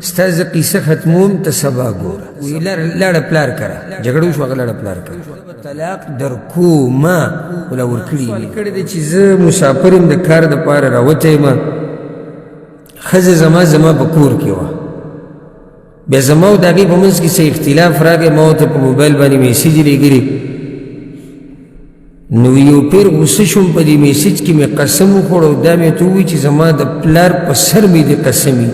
ستا زه قیسه ختموم ته سبا ګوره وی لاړه پلار کره جګړه وشوه هغه لاړه پلار کره طلاق درکومه ولا ورکړي کړی دی چې زه مسافر یم د کار دپاره راوتی یم ښځه زما په کور کې وه بیا زما او د هغې په منځ کې څه اختلاف راغی ما ورته په موبایل باندې میسیج لیږلي نو یو پیر غصه شوم په دې میسیج کې مې قسم وخوړ او دا مې ورته ووایي چې زما د پلار په سر مې دې قسم وي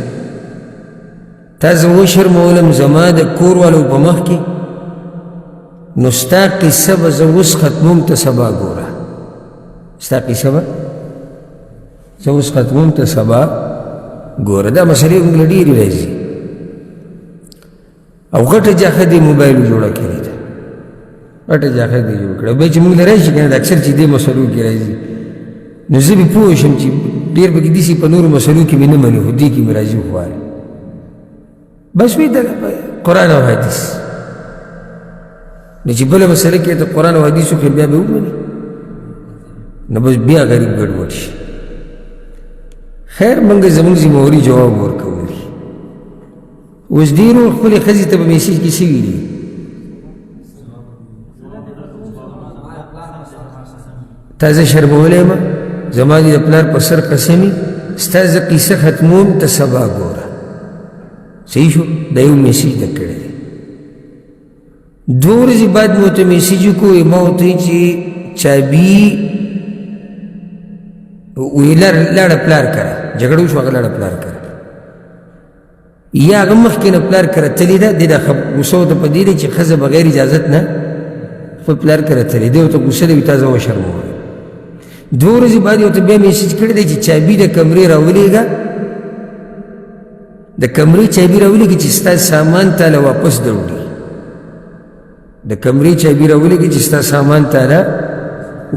تا زه وشرمولم زما د کور والو په مخ کې نو ستا قصه به زه اوس ختموم ته سبا ګوره ستا قصه به زه اوس ختموم ته سبا ګوره دا مسلې موږ له ډېرې راځي او غټه جاخه دې موبایل جوړه کړې ده غټه جاخه دې جوړ کړه بیا چې موږ له راشي که نه د اکثر چې دې مسلو کې راځي نو زه به پوه شم چې ډېر پکې داسې په نورو مسلو کې مې نه مني خو دې کې مې راځي خواره بس وی د قرآن او حدیث نو چې بله مسله کې د قرآن او حدیثو کې بیا به ومني نو بس بیا غریب ګډوډ شي خیر موږ زموږ ذمهواري جواب ورکوو اوس ډېرو خپلې ښځې ته په میسیج کې څه ویلي تا زه شرمولی یم زما دې د پلار په سر قسم وي ستا زه قیسه ختموم ته سبا ګوره صحیح شو دا یو میسیج ده کړی دی 2 ورځې بعد مې ورته میسیج وکړو ما ورته ویل چې چابي وی لاړه پلار کره جګړه وشوه هغه لاړه پلار کره یا هغه مخکې نه پلار کره تلې ده دې دا غوسه ورته په دې دی چې ښځه بغیر اجازت نه خپل پلار کره تلې دی ورته غوسه دی وي تا زه وشرمولی 2 ورځې بعد یې ورته بیا میسیج کړی دی چې چابي د کمرې راولېږه د کمرې چابي راولېږي چې ستا سامان تاله واپس دروړي د کمرې چابي راولېږي چې ستا سامان تاله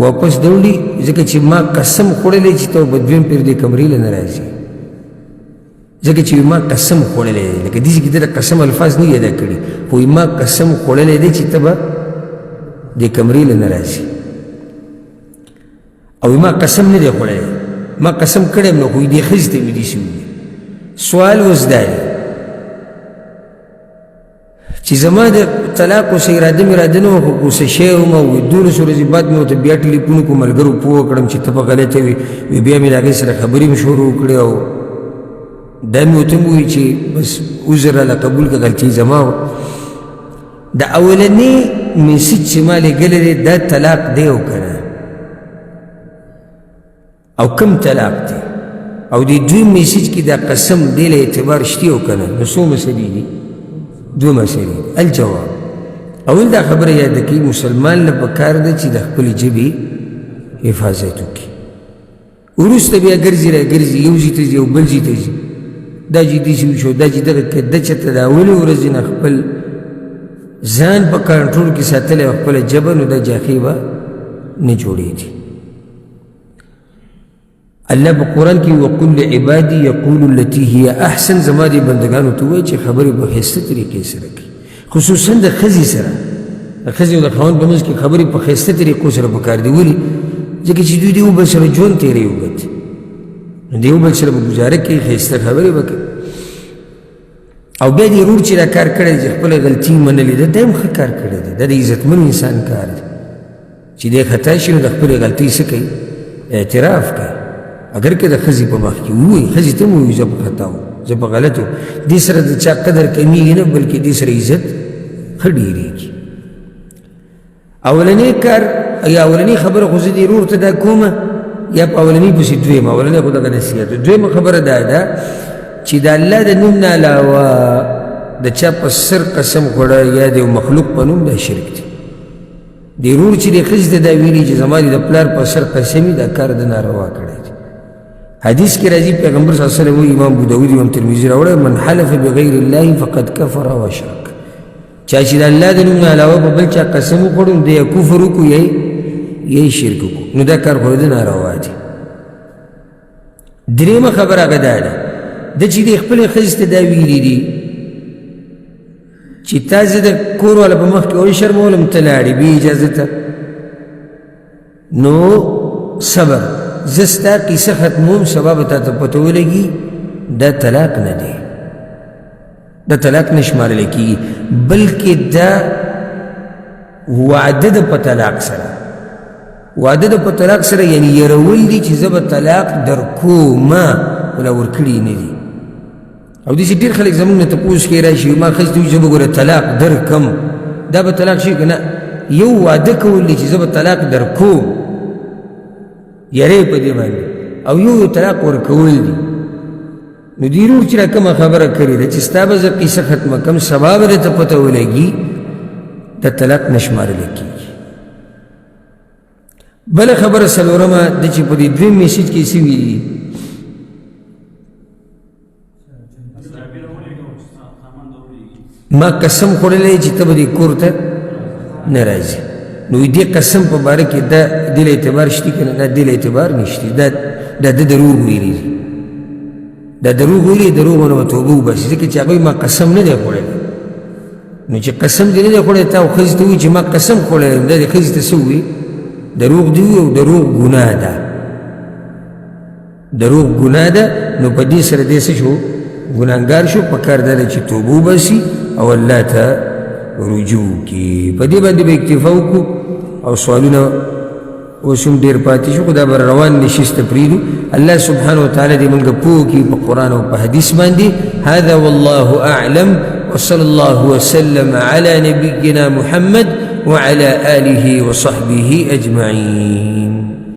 واپس دروړي ځکه چې ما قسم خوړلی چې ته به دویم پیر دې کمرې له نه راځي ځکه چې ما قسم خوړلی دی لکه داسې کې ده د قسم الفاظ نه یاده کړي خو ما قسم خوړلی دی چې ته به دې کمرې له نه راځي او ما قسم نه دی خوړلی ما قسم کړی یم نو خو دې ښځې ته مې داسې وویل سوال اوس دا دی چې زما د طلاق اوسه اراده مې اراده نه وه خو غوسه شوی وم او 12 ورځې بعد مې ورته بیا ټلیفون وکړو ملګرو پوه کړم چې ته په غلطه وي بیا مې د هغې سره خبرې مې شروع کړې او دا مې ورته ووایي چې بس عذر راله قبول کړه غلطي زما وه د اولنۍ میسیج چې ما لېږلی دی دا طلاق دی او که نه او کم طلاق دی او د دویم میسیج کې دا قسم دی له اعتبار شتي او که نه نو څو مسلې دي 2 مسلې دي الجواب اول دا خبره یاده کړي مسلمان له پکار ده چې د خپلې ژبې حفاظت وکړي وروسته بیا ګرځي راګرځي یو ځای ته ځي یو بل ځای ته ځي دا چې داسې وشو دا چې دغه که ده چېرته د اولې ورځې نه خپل ځان په کنټرول کې ساتلی او خپله ژبه نو دا جاخې به نه جوړېږي الله په قرآن کې وقل لعبادي یقول التي هي احسن زما دې بندګانو ته ووایي چې خبرې په ښایسته طریقې سره کوي خصوصا د ښځې سره د ښځې او د خاوند په منځ کې خبرې په ښایسته طریقو سره پکار دي ولې ځکه چې دوی د یو بل سره ژوند تېروي وګت نو د یو بل سره به ګزاره کوي ښایسته خبرې به کوي او بیا دې ورور چې دا کار کړی دی چې خپله غلطي منلې ده دا هم ښه کار کړی دی دا د عزتمن انسان کار دی چې دی خطا شي نو د خپلې غلطۍ څه کوي اعتراف کوي اگر که د ښځې په مخ کې ووایي ښځې ته هم ووایي زه په خطا وم زه په غلط وم دې سره د چا قدر کمیږي نه بلکې دې سره عزت ښه ډېرېږي اولنی کار یا اولنی خبره خو زه دې ورور ته دا کومه یا په اولنی پسې دویمه اولنی خو دغه نصیحت دویمه خبره دا ده چې د الله د نوم نه علاوه د چا په سر قسم خوړه یا د یو مخلوق په نوم دا شرک دی د ورور چې د ښځې ته دا ویلي چې زما د پلار په سر قسم وي دا کار د ناروا کړی دی حدیث کې راځي پیغمبر صلی الله علیه وسلم وایي امام ابو داود امام ترمذي راوړی من حلف بغیر الله فقد کفر واشرک چا چې د الله د نوم نه علاوه په بل چا قسم وخوړو د یا کفر وکړو یا شرک وکړو نو دا کار خو د ناروا دی درېیمه خبره هغه دا ده د چې د خپلې ښځې ته دا ویلي دي چې تا زه د کور والا په مخ کې وشرمولم ته لاړې بې اجازته نو صبر زه ستا قیسه ختموم سبا به تا ته پته ولګي دا طلاق نه دی دا طلاق نشمارل کیږي بلکې دا وعده د په طلاق سره وعده د په طلاق سره یعنی يرول دي چې زه به طلاق درکوما ولا ورکړي نه دي او داسې ډېر خلک زموږ نه تپوس کوي راشي ما ښځې ته وایي چې به ګوره طلاق درکم دا به طلاق شي که نه یو واده کول دی چې زه به طلاق درکوم یری په دې باندې او یو طلاق ورکول دي نو دې روح چې را کومه خبره کړې ده چې ستا به زه قیسه ختمه کړم سبا به درته پته ولګي د طلاق نه شمارلی کېږي بله خبره څلورمه ده چې په دې دویم میسج کې سوي دي ما قسم خوړلی چې ته به دې کور ته نه راځي نو دې قسم په باره کې دا دې له اعتبار شته که نه دې له اعتبار نشته دا د دروغ ویلي دي دا دروغ ویلي دروغ نه به توبه وباسي ځکه چې هغوی ما قسم نه دی خوړلی نو چې قسم دې نه دی خوړلی تا ښځې ته وایي چې ما قسم خوړلی دا دې ښځې ته څه ووایي دروغ دی او دروغ ګناه ده دروغ ګناه ده نو په دې سره دې څه شو ګناهګار شو په کار دا ده چې توبه وباسي او الله ته رجوع کی په دې باندې به اکتفا وکړو او سوالونه اوس هم ډېر پاتې شو خو دا به روان نشسته پرېږدو الله سبحانه وتعالی دې موږ پوه کړي په قرآن او په حدیث باندې هذا والله اعلم وصلى الله وسلم على نبينا محمد وعلى آله وصحبه أجمعين